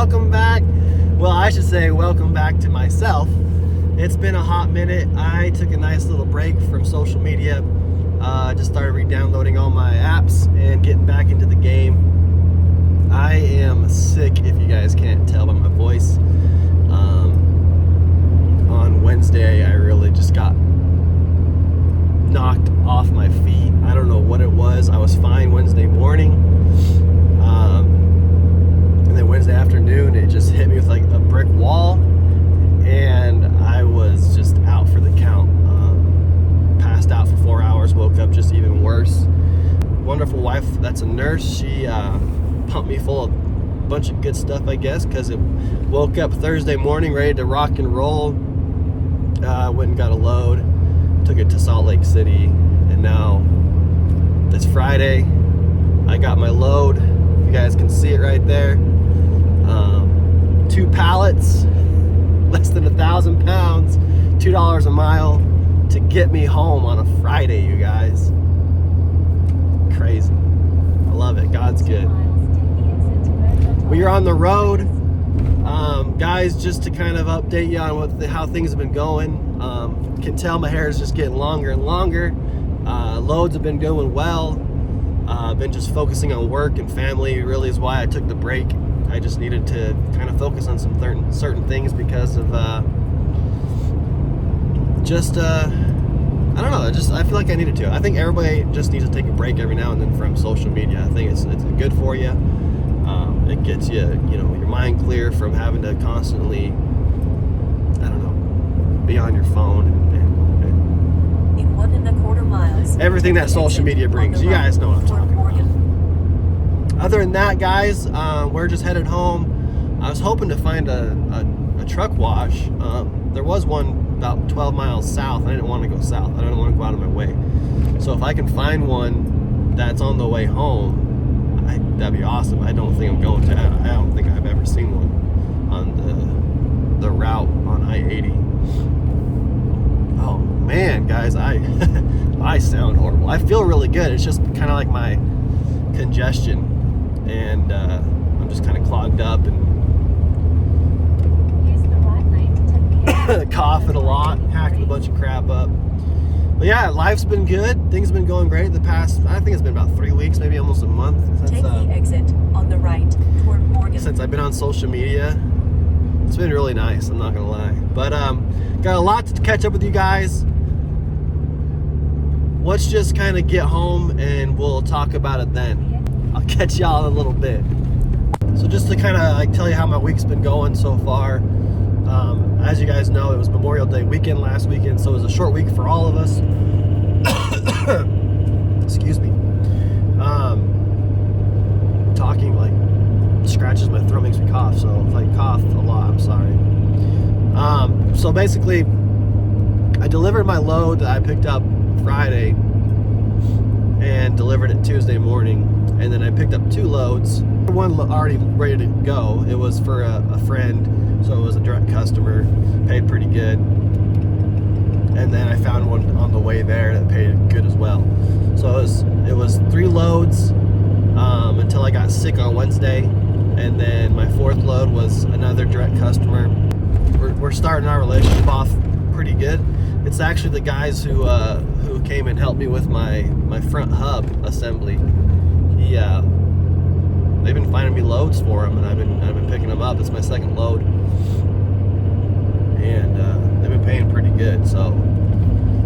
welcome back. Well, I should say welcome back to myself. It's been a hot minute. I took a nice little break from social media. Just started re-downloading all my apps and getting back into the game. I am sick, if you guys can't tell by my voice. On Wednesday, I really just got knocked off my feet. I don't know what it was. I was fine Wednesday morning. And then Wednesday afternoon, it just hit me with like a brick wall. And I was just out for the count. Passed out for 4 hours, woke up just even worse. Wonderful wife that's a nurse, she pumped me full of a bunch of good stuff, I guess, because it woke up Thursday morning ready to rock and roll. Went and got a load, took it to Salt Lake City, and now it's Friday. I got my load. You guys can see it right there. 2 pallets, less than 1,000 pounds, $2 a mile to get me home on a Friday, you guys. Crazy. I love it. God's good. We are on the road. Guys, just to kind of update you on how things have been going. Can tell my hair is just getting longer and longer. Loads have been going well. Been just focusing on work and family really is why I took the break. I just needed to kind of focus on some certain things because of I don't know, I feel like I needed to. I think everybody just needs to take a break every now and then from social media. I think it's good for you. It gets you, your mind clear from having to constantly, be on your phone in 1.25 miles. Everything that social media brings. You guys know what I'm talking about. Other than that, guys, we're just headed home. I was hoping to find a truck wash. There was one about 12 miles south. I didn't want to go south. I didn't want to go out of my way. So if I can find one that's on the way home, that'd be awesome. I don't think I'm going to. I don't think I've ever seen one on the route on I-80. Oh man, guys, I sound horrible. I feel really good. It's just kind of like my congestion, and I'm just kind of clogged up and coughing a lot, hacking a bunch of crap up. But yeah, life's been good. Things have been going great the past, I think it's been about 3 weeks, maybe almost a month since, take the exit on the right toward Morgan. Since I've been on social media. It's been really nice, I'm not gonna lie. But got a lot to catch up with you guys. Let's just kind of get home and we'll talk about it then. I'll catch y'all in a little bit. So just to kind of tell you how my week's been going so far. As you guys know, it was Memorial Day weekend last weekend, so it was a short week for all of us. Excuse me. Talking like scratches my throat, makes me cough, so if I cough a lot, I'm sorry. So basically, I delivered my load that I picked up Friday and delivered it Tuesday morning, and then I picked up 2 loads. One already ready to go. It was for a friend, so it was a direct customer, paid pretty good. And then I found one on the way there that paid good as well. So it was 3 loads until I got sick on Wednesday, and then my 4th load was another direct customer. We're starting our relationship off pretty good. It's actually the guys who came and helped me with my front hub assembly. They've been finding me loads for them, and I've been picking them up. It's my 2nd load, and they've been paying pretty good. So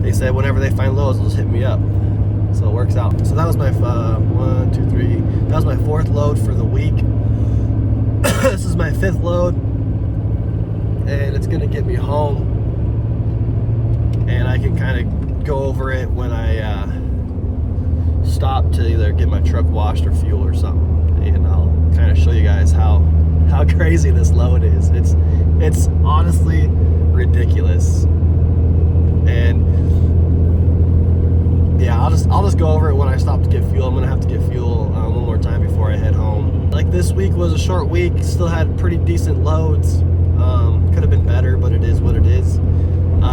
they said whenever they find loads, they'll just hit me up. So it works out. So that was my 1, 2, 3. That was my 4th load for the week. This is my 5th load, and it's gonna get me home, and I can kind of go over it when I stop to either get my truck washed or fuel or something. And I'll kind of show you guys how crazy this load is. It's honestly ridiculous. And yeah, I'll just go over it when I stop to get fuel. I'm gonna have to get fuel one more time before I head home. Like, this week was a short week. Still had pretty decent loads. Could have been better, but it is what it is.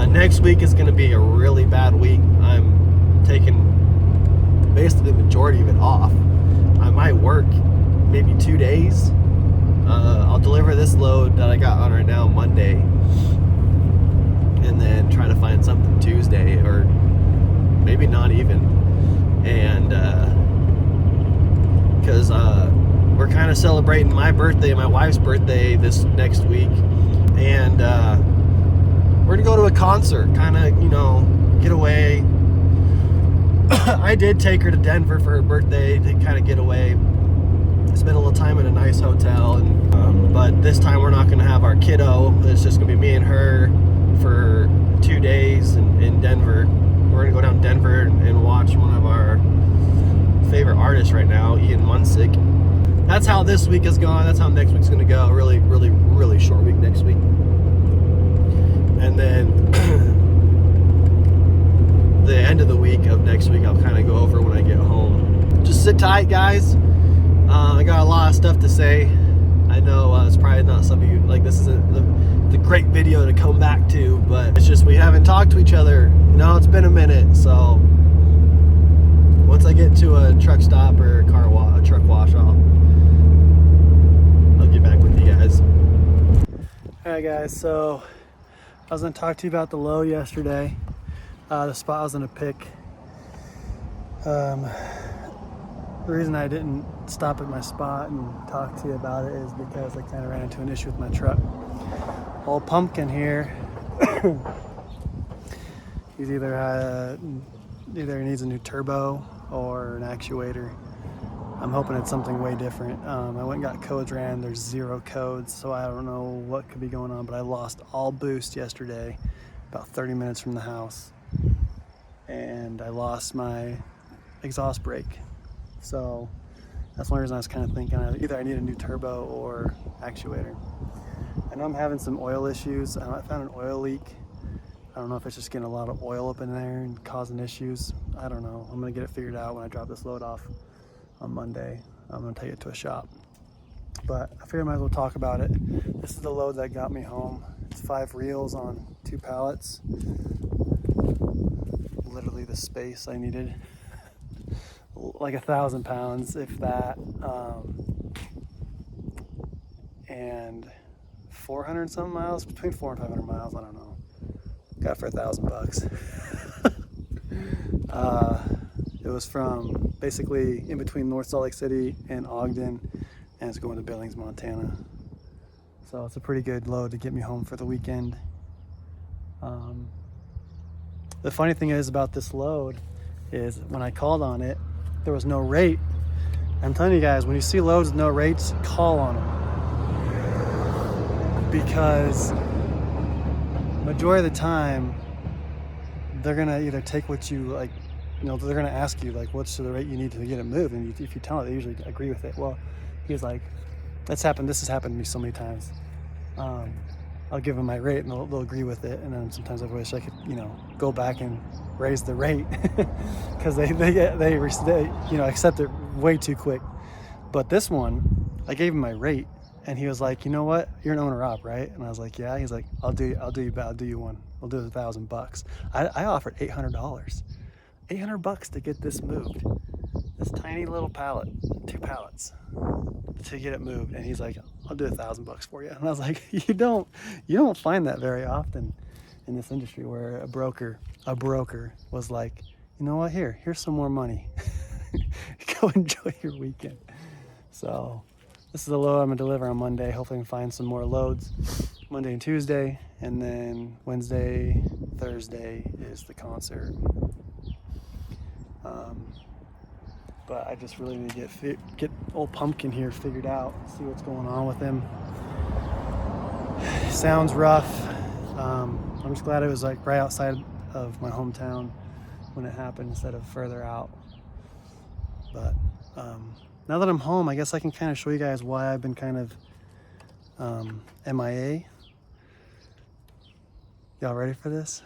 Next week is gonna be a really bad week. I'm taking basically the majority of it off. I might work maybe 2 days. I'll deliver this load that I got on right now Monday, and then try to find something Tuesday, or maybe not even. And because we're kind of celebrating my birthday and my wife's birthday this next week, and we're gonna go to a concert, kind of, you know, get away. I did take her to Denver for her birthday to kind of get away, spend a little time in a nice hotel, and but this time we're not gonna have our kiddo. It's just gonna be me and her for 2 days in Denver. We're gonna go down to Denver and watch one of our favorite artists right now, Ian Munsick. That's how this week is going. That's how next week's gonna go. Really, really, really short week next week. And then the end of the week of next week, I'll kind of go over when I get home. Just sit tight, guys. I got a lot of stuff to say. I know it's probably not some of you, like, this isn't the great video to come back to, but it's just we haven't talked to each other. You know, it's been a minute, so once I get to a truck stop or a truck wash, I'll get back with you guys. Alright guys, so I was going to talk to you about the load yesterday. The spot I was going to pick. The reason I didn't stop at my spot and talk to you about it is because I kind of ran into an issue with my truck. Old Pumpkin here, he's either needs a new turbo or an actuator. I'm hoping it's something way different. I went and got codes ran. There's 0 codes, so I don't know what could be going on, but I lost all boost yesterday about 30 minutes from the house, and I lost my exhaust brake. So that's one reason I was kind of thinking either I need a new turbo or actuator. I know I'm having some oil issues. I found an oil leak. I don't know if it's just getting a lot of oil up in there and causing issues. I don't know. I'm gonna get it figured out when I drop this load off on Monday. I'm gonna take it to a shop. But I figured I might as well talk about it. This is the load that got me home. It's 5 reels on 2 pallets. Literally the space I needed. Like 1,000 pounds, if that. And 400 something miles, between 400 and 500 miles, I don't know. Got it for $1,000. It was from basically in between North Salt Lake City and Ogden, and it's going to Billings, Montana. So it's a pretty good load to get me home for the weekend. The funny thing is about this load is when I called on it, there was no rate. I'm telling you guys, when you see loads with no rates, call on them. Because majority of the time, they're gonna either take what you like, you know, they're gonna ask you like, what's the rate you need to get it moved, and if you tell it, they usually agree with it. Well, he was like, this has happened to me so many times. I'll give them my rate and they'll agree with it, and then sometimes I wish I could, you know, go back and raise the rate because they you know, accept it way too quick. But this one, I gave him my rate, and he was like, you know what, you're an owner op, right? And I was like, yeah. He's like, I'll do you one. I'll do $1,000. I offered $800. $800 to get this moved. This tiny little pallet, 2 pallets, to get it moved. And he's like, I'll do $1,000 for you. And I was like, you don't find that very often in this industry, where a broker was like, you know what, here's some more money. Go enjoy your weekend. So this is the load I'm gonna deliver on Monday. Hopefully I can find some more loads Monday and Tuesday, and then Wednesday, Thursday is the concert. But I just really need to get old Pumpkin here figured out, see what's going on with him. Sounds rough. I'm just glad it was like right outside of my hometown when it happened instead of further out. But now that I'm home, I guess I can kind of show you guys why I've been kind of MIA. Y'all ready for this?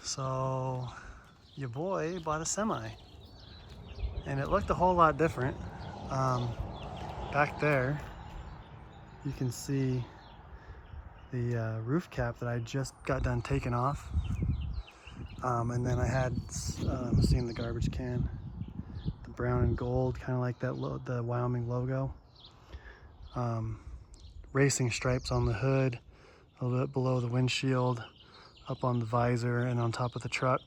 So your boy bought a semi, and it looked a whole lot different. Back there you can see the roof cap that I just got done taking off, and then I had seen the garbage can, the brown and gold, kind of like that the Wyoming logo. racing stripes on the hood, a little bit below the windshield, up on the visor, and on top of the truck.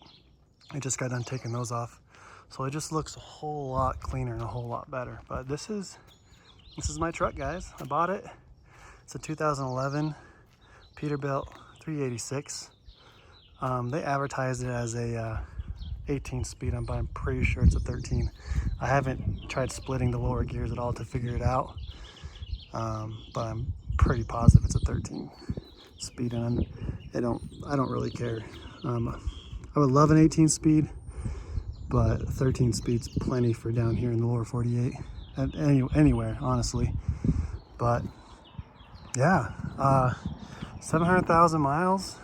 I just got done taking those off. So it just looks a whole lot cleaner and a whole lot better. But this is my truck, guys. I bought it. It's a 2011 Peterbilt 386. They advertised it as a 18 speed, but I'm pretty sure it's a 13. I haven't tried splitting the lower gears at all to figure it out, but I'm pretty positive it's a 13 speed, and I don't really care. I would love an 18 speed, but 13 speed's plenty for down here in the lower 48, and anywhere honestly. But yeah, 700,000 miles.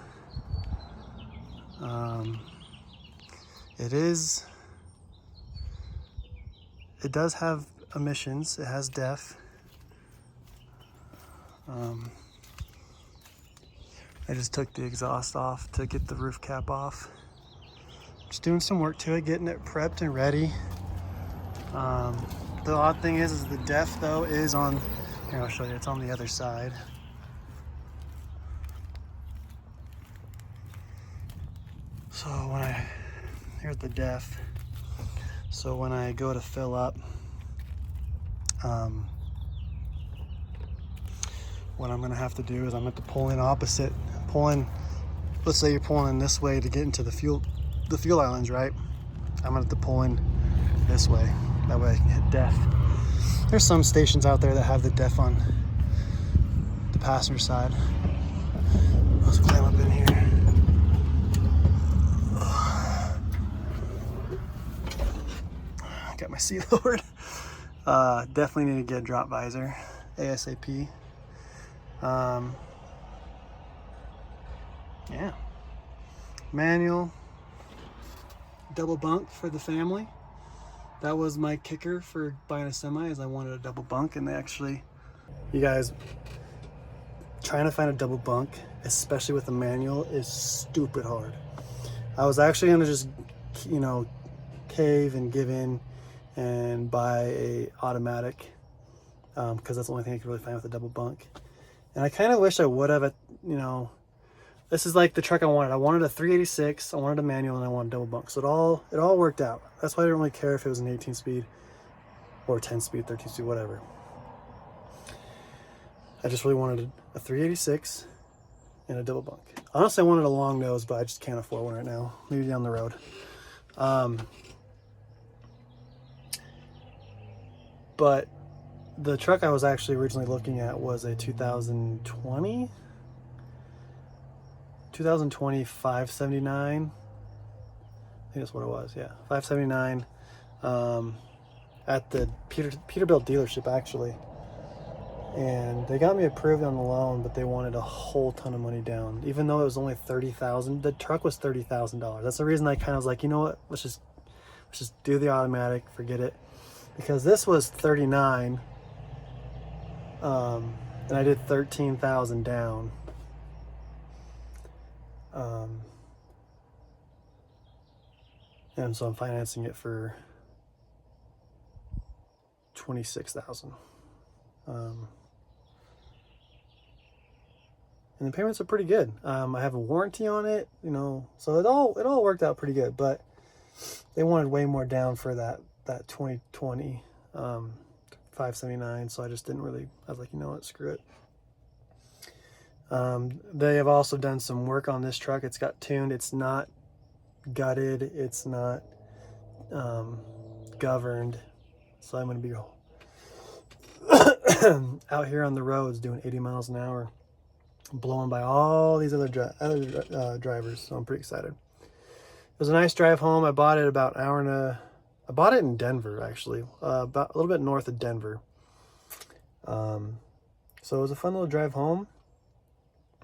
It does have emissions. It has DEF. I just took the exhaust off to get the roof cap off. Just doing some work to it, getting it prepped and ready. The odd thing is the DEF though is on, here I'll show you, it's on the other side. So here's the DEF. So when I go to fill up, what I'm gonna have to do is I'm gonna have to pull in opposite, let's say you're pulling in this way to get into the fuel islands, right? I'm gonna have to pull in this way. That way I can hit DEF. There's some stations out there that have the DEF on the passenger side. Let's climb up in here. Got my seat lowered. Definitely need to get a drop visor ASAP. Yeah, manual, double bunk for the family. That was my kicker for buying a semi, is I wanted a double bunk, and they actually, you guys, trying to find a double bunk, especially with a manual, is stupid hard. I was actually gonna just, cave and give in and buy a automatic, because that's the only thing I could really find with a double bunk. And I kind of wish I would have, this is like the truck I wanted. I wanted a 386, I wanted a manual, and I wanted a double bunk. So it all worked out. That's why I didn't really care if it was an 18 speed or 10 speed, 13 speed, whatever. I just really wanted a 386 and a double bunk. Honestly, I wanted a long nose, but I just can't afford one right now. Maybe down the road. But the truck I was actually originally looking at was a 2020 579. I think that's what it was. Yeah, 579. At the Peterbilt dealership actually, and they got me approved on the loan, but they wanted a whole ton of money down, even though it was only $30,000. The truck was $30,000. That's the reason I kind of was like, you know what? Let's just do the automatic. Forget it. Because this was 39, and I did 13,000 down. And so I'm financing it for 26,000. And the payments are pretty good. I have a warranty on it, so it all worked out pretty good. But they wanted way more down for that 2020 579, so I just didn't really, I was like, you know what, screw it. They have also done some work on this truck. It's got tuned. It's not gutted. It's not governed. So I'm going to be out here on the roads doing 80 miles an hour, blowing by all these other drivers. So I'm pretty excited. It was a nice drive home. I bought it about an hour and I bought it in Denver, actually, about a little bit north of Denver. So it was a fun little drive home.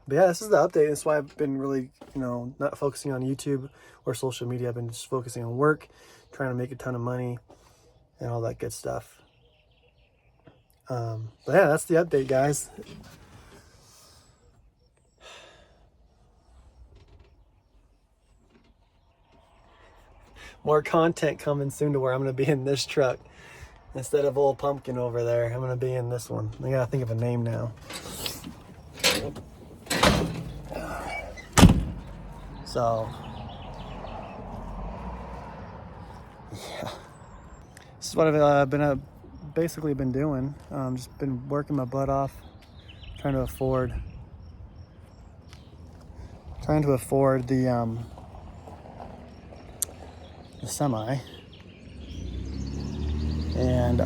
But yeah, this is the update. That's why I've been really, not focusing on YouTube or social media. I've been just focusing on work, trying to make a ton of money and all that good stuff. But yeah, that's the update, guys. More content coming soon to where I'm going to be in this truck instead of old pumpkin over there. I'm going to be in this one. I got to think of a name now. So, yeah, this is what I've basically been doing. Just been working my butt off, trying to afford the semi, and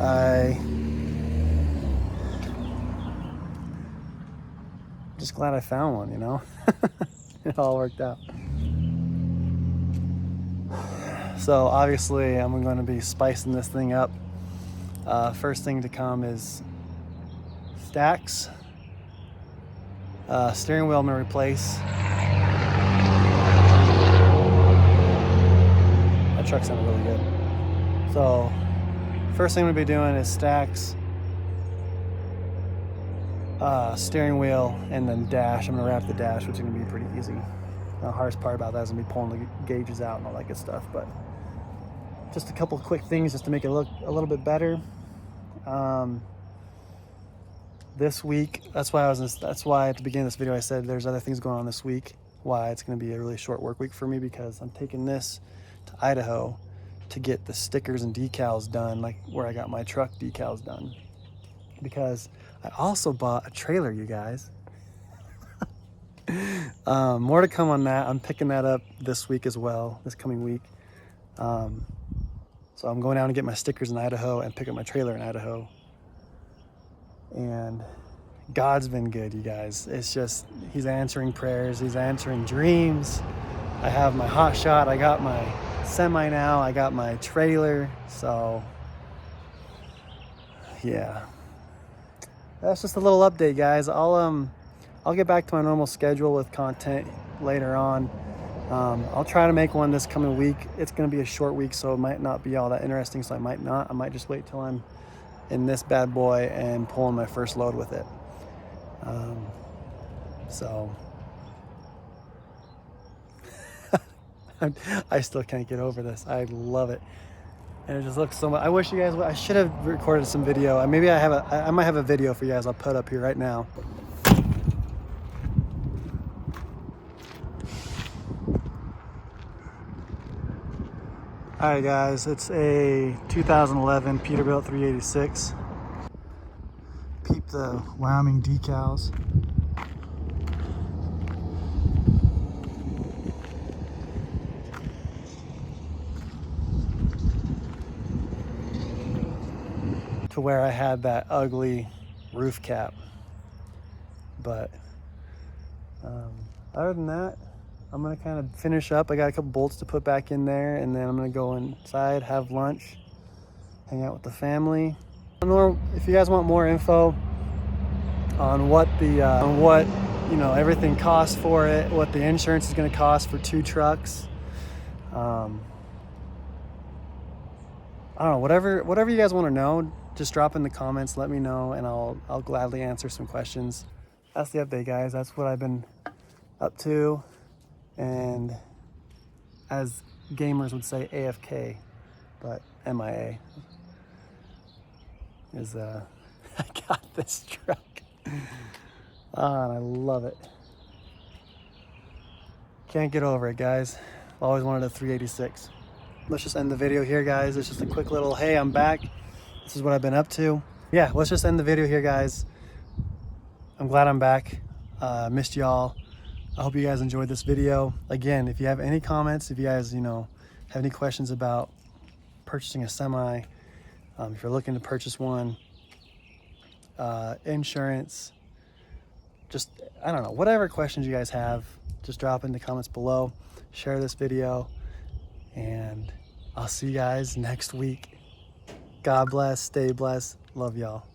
just glad I found one, you know. It all worked out. So obviously I'm going to be spicing this thing up. First thing to come is stacks. Steering wheel I'm going to replace. That truck sounded really good. So first thing I'm going to be doing is stacks, steering wheel, and then dash. I'm going to wrap the dash, which is going to be pretty easy. The hardest part about that is going to be pulling the gauges out and all that good stuff. But just a couple quick things just to make it look a little bit better. This week, that's why at the beginning of this video I said there's other things going on this week. Why it's going to be a really short work week for me, because I'm taking this to Idaho to get the stickers and decals done, like where I got my truck decals done. Because I also bought a trailer, you guys. More to come on that. I'm picking that up this week as well, this coming week. So I'm going down to get my stickers in Idaho and pick up my trailer in Idaho. And God's been good, you guys. It's just, he's answering prayers, he's answering dreams. I have my hot shot, I got my semi now, I got my trailer. So yeah, that's just a little update, guys. I'll get back to my normal schedule with content later on. I'll try to make one this coming week. It's going to be a short week, so it might not be all that interesting, so I might just wait till I'm in this bad boy and pulling my first load with it. So I still can't get over this. I love it, and it just looks so much. I wish you guys, I should have recorded some video. I might have a video for you guys I'll put up here right now. Alright guys, it's a 2011 Peterbilt 386. Peep the Wyoming decals. To where I had that ugly roof cap. But other than that, I'm gonna kind of finish up. I got a couple bolts to put back in there, and then I'm gonna go inside, have lunch, hang out with the family. If you guys want more info on what everything costs for it, what the insurance is gonna cost for 2 trucks, I don't know, whatever you guys want to know, just drop in the comments, let me know, and I'll gladly answer some questions. That's the update, guys. That's what I've been up to. And as gamers would say, AFK, but MIA is I got this truck. And I love it. Can't get over it, guys. Always wanted a 386. Let's just end the video here, guys. It's just a quick little, hey, I'm back. This is what I've been up to. Yeah, let's just end the video here, guys. I'm glad I'm back. Missed y'all. I hope you guys enjoyed this video. Again, if you have any comments, if you guys, have any questions about purchasing a semi, if you're looking to purchase one, insurance, just, I don't know, whatever questions you guys have, just drop in the comments below, share this video, and I'll see you guys next week. God bless, stay blessed, love y'all.